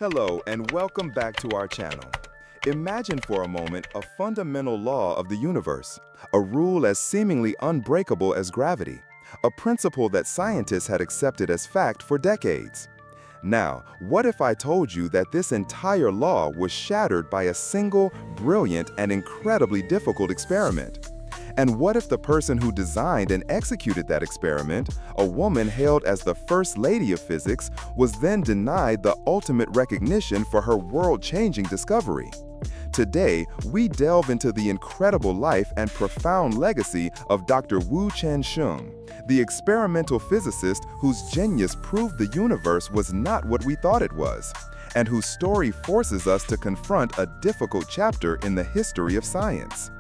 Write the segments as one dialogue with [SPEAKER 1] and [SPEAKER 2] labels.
[SPEAKER 1] Hello and welcome back to our channel. Imagine for a moment a fundamental law of the universe, a rule as seemingly unbreakable as gravity, a principle that scientists had accepted as fact for decades. Now, what if I told you that this entire law was shattered by a single, brilliant, and incredibly difficult experiment? And what if the person who designed and executed that experiment, a woman hailed as the first lady of physics, was then denied the ultimate recognition for her world-changing discovery? Today, we delve into the incredible life and profound legacy of Dr. Chien-Shiung, the experimental physicist whose genius proved the universe was not what we thought it was, and whose story forces us to confront a difficult chapter in the history of science.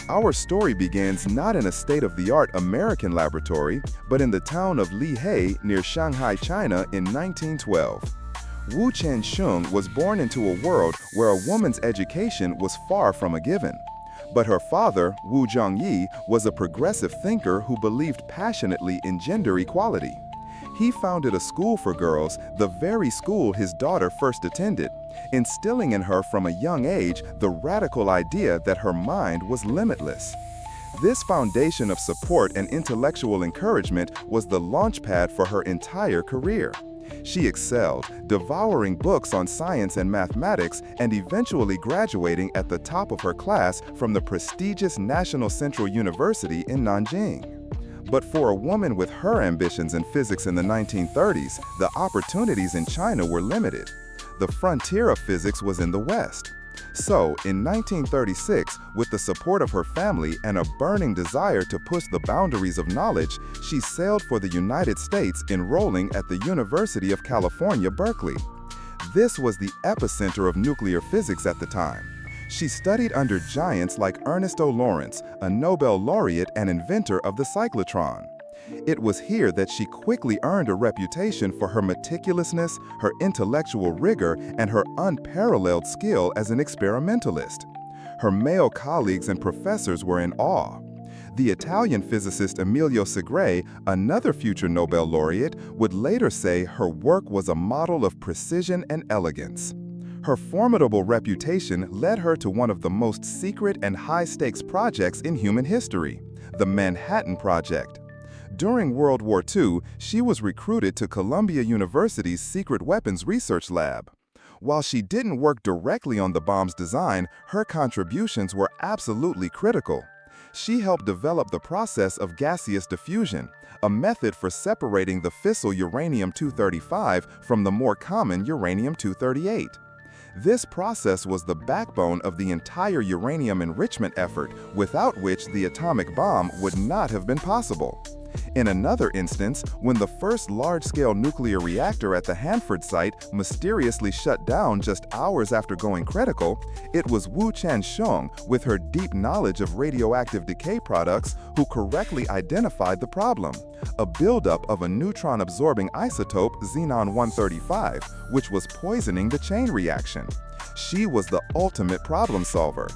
[SPEAKER 1] Our story begins not in a state-of-the-art American laboratory, but in the town of Lihai near Shanghai, China in 1912. Chien-Shiung was born into a world where a woman's education was far from a given. But her father, Wu Zhongyi, was a progressive thinker who believed passionately in gender equality. He founded a school for girls, the very school his daughter first attended, instilling in her from a young age the radical idea that her mind was limitless. This foundation of support and intellectual encouragement was the launchpad for her entire career. She excelled, devouring books on science and mathematics and eventually graduating at the top of her class from the prestigious National Central University in Nanjing. But for a woman with her ambitions in physics in the 1930s, the opportunities in China were limited. The frontier of physics was in the West. So, in 1936, with the support of her family and a burning desire to push the boundaries of knowledge, she sailed for the United States, enrolling at the University of California, Berkeley. This was the epicenter of nuclear physics at the time. She studied under giants like Ernesto Lawrence, a Nobel laureate and inventor of the cyclotron. It was here that she quickly earned a reputation for her meticulousness, her intellectual rigor, and her unparalleled skill as an experimentalist. Her male colleagues and professors were in awe. The Italian physicist Emilio Segre, another future Nobel laureate, would later say her work was a model of precision and elegance. Her formidable reputation led her to one of the most secret and high-stakes projects in human history, the Manhattan Project. During World War II, she was recruited to Columbia University's Secret Weapons Research Lab. While she didn't work directly on the bomb's design, her contributions were absolutely critical. She helped develop the process of gaseous diffusion, a method for separating the fissile uranium-235 from the more common uranium-238. This process was the backbone of the entire uranium enrichment effort, without which the atomic bomb would not have been possible. In another instance, when the first large-scale nuclear reactor at the Hanford site mysteriously shut down just hours after going critical, it was Chien-Shiung, with her deep knowledge of radioactive decay products, who correctly identified the problem: a buildup of a neutron-absorbing isotope, xenon-135, which was poisoning the chain reaction. She was the ultimate problem solver.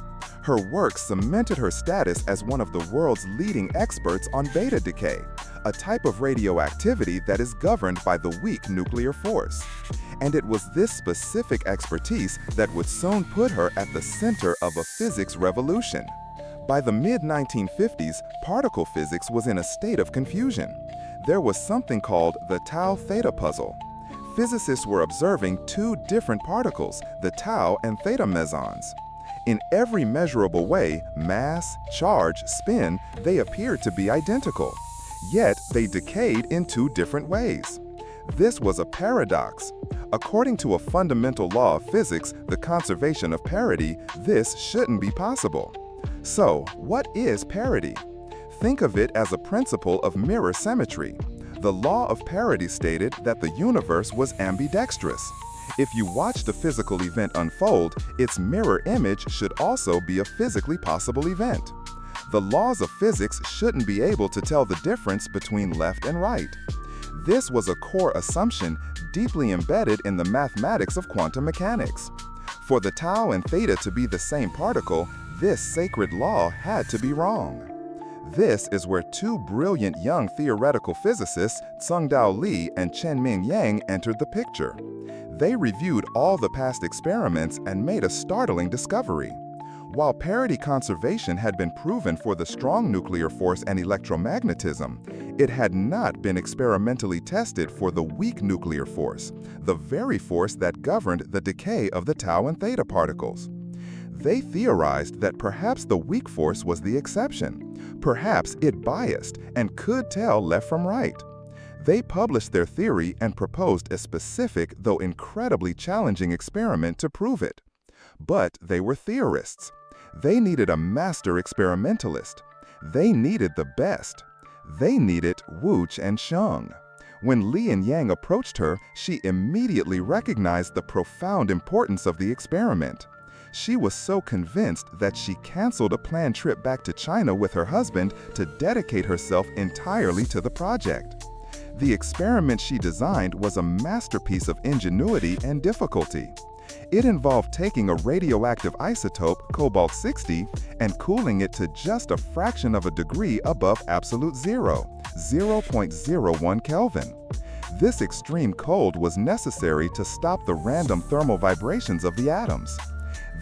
[SPEAKER 1] Her work cemented her status as one of the world's leading experts on beta decay, a type of radioactivity that is governed by the weak nuclear force. And it was this specific expertise that would soon put her at the center of a physics revolution. By the mid-1950s, particle physics was in a state of confusion. There was something called the tau-theta puzzle. Physicists were observing two different particles, the tau and theta mesons. In every measurable way, mass, charge, spin, they appeared to be identical. Yet, they decayed in two different ways. This was a paradox. According to a fundamental law of physics, the conservation of parity, this shouldn't be possible. So, what is parity? Think of it as a principle of mirror symmetry. The law of parity stated that the universe was ambidextrous. If you watch the physical event unfold, its mirror image should also be a physically possible event. The laws of physics shouldn't be able to tell the difference between left and right. This was a core assumption deeply embedded in the mathematics of quantum mechanics. For the tau and theta to be the same particle, this sacred law had to be wrong. This is where two brilliant young theoretical physicists, Tsung-Dao Lee and Chen-Ming Yang, entered the picture. They reviewed all the past experiments and made a startling discovery. While parity conservation had been proven for the strong nuclear force and electromagnetism, it had not been experimentally tested for the weak nuclear force, the very force that governed the decay of the tau and theta particles. They theorized that perhaps the weak force was the exception. Perhaps it biased and could tell left from right. They published their theory and proposed a specific, though incredibly challenging experiment to prove it. But they were theorists. They needed a master experimentalist. They needed the best. They needed Chien-Shiung. When Li and Yang approached her, she immediately recognized the profound importance of the experiment. She was so convinced that she canceled a planned trip back to China with her husband to dedicate herself entirely to the project. The experiment she designed was a masterpiece of ingenuity and difficulty. It involved taking a radioactive isotope, cobalt-60, and cooling it to just a fraction of a degree above absolute zero, 0.01 Kelvin. This extreme cold was necessary to stop the random thermal vibrations of the atoms.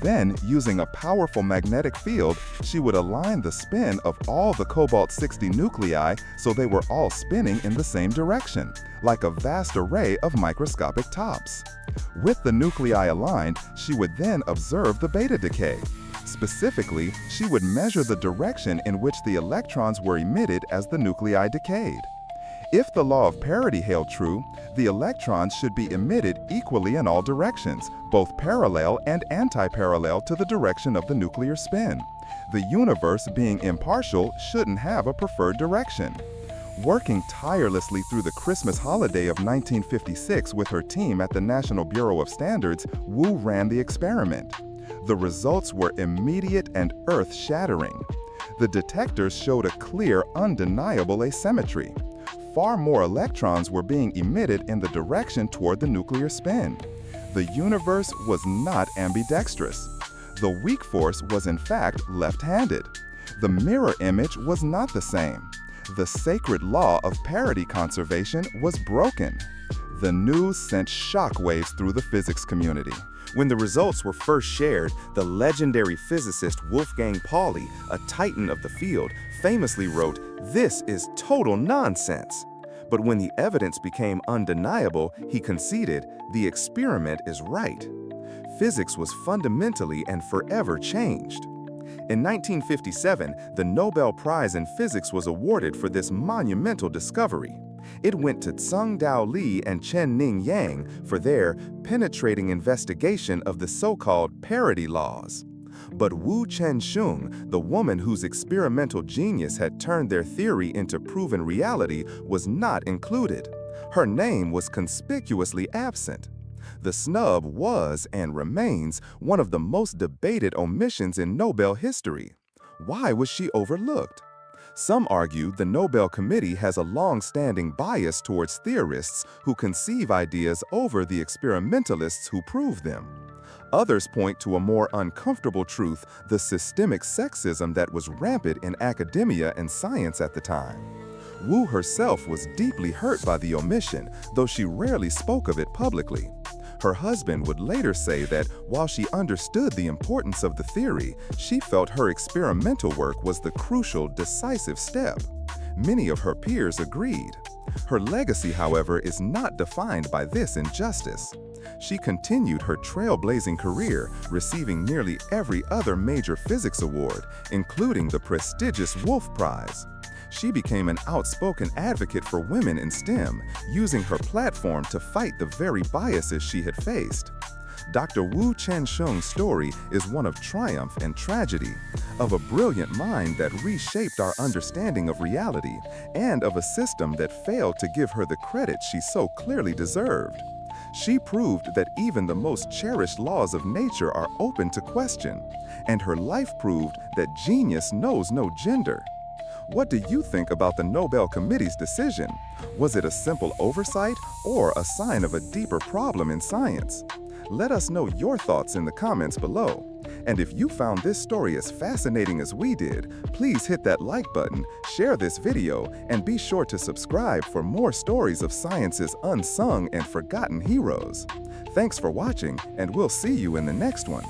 [SPEAKER 1] Then, using a powerful magnetic field, she would align the spin of all the cobalt-60 nuclei so they were all spinning in the same direction, like a vast array of microscopic tops. With the nuclei aligned, she would then observe the beta decay. Specifically, she would measure the direction in which the electrons were emitted as the nuclei decayed. If the law of parity held true, the electrons should be emitted equally in all directions, both parallel and anti-parallel to the direction of the nuclear spin. The universe, being impartial, shouldn't have a preferred direction. Working tirelessly through the Christmas holiday of 1956 with her team at the National Bureau of Standards, Wu ran the experiment. The results were immediate and earth-shattering. The detectors showed a clear, undeniable asymmetry. Far more electrons were being emitted in the direction toward the nuclear spin. The universe was not ambidextrous. The weak force was in fact left-handed. The mirror image was not the same. The sacred law of parity conservation was broken. The news sent shockwaves through the physics community.
[SPEAKER 2] When the results were first shared, the legendary physicist Wolfgang Pauli, a titan of the field, famously wrote, "This is total nonsense." But when the evidence became undeniable, he conceded, "The experiment is right." Physics was fundamentally and forever changed. In 1957, the Nobel Prize in Physics was awarded for this monumental discovery. It went to Tsung-Dao Lee and Chien-Shiung Yang for their penetrating investigation of the so-called parity laws. But Chien-Shiung, the woman whose experimental genius had turned their theory into proven reality, was not included. Her name was conspicuously absent. The snub was, and remains, one of the most debated omissions in Nobel history. Why was she overlooked? Some argue the Nobel Committee has a long-standing bias towards theorists who conceive ideas over the experimentalists who prove them. Others point to a more uncomfortable truth, the systemic sexism that was rampant in academia and science at the time. Wu herself was deeply hurt by the omission, though she rarely spoke of it publicly. Her husband would later say that while she understood the importance of the theory, she felt her experimental work was the crucial, decisive step. Many of her peers agreed. Her legacy, however, is not defined by this injustice. She continued her trailblazing career, receiving nearly every other major physics award, including the prestigious Wolf Prize. She became an outspoken advocate for women in STEM, using her platform to fight the very biases she had faced. Dr. Chien-Shiung's story is one of triumph and tragedy, of a brilliant mind that reshaped our understanding of reality, and of a system that failed to give her the credit she so clearly deserved. She proved that even the most cherished laws of nature are open to question, and her life proved that genius knows no gender. What do you think about the Nobel Committee's decision? Was it a simple oversight or a sign of a deeper problem in science? Let us know your thoughts in the comments below. And if you found this story as fascinating as we did, please hit that like button, share this video, and be sure to subscribe for more stories of science's unsung and forgotten heroes.
[SPEAKER 1] Thanks for watching, and we'll see you in the next one.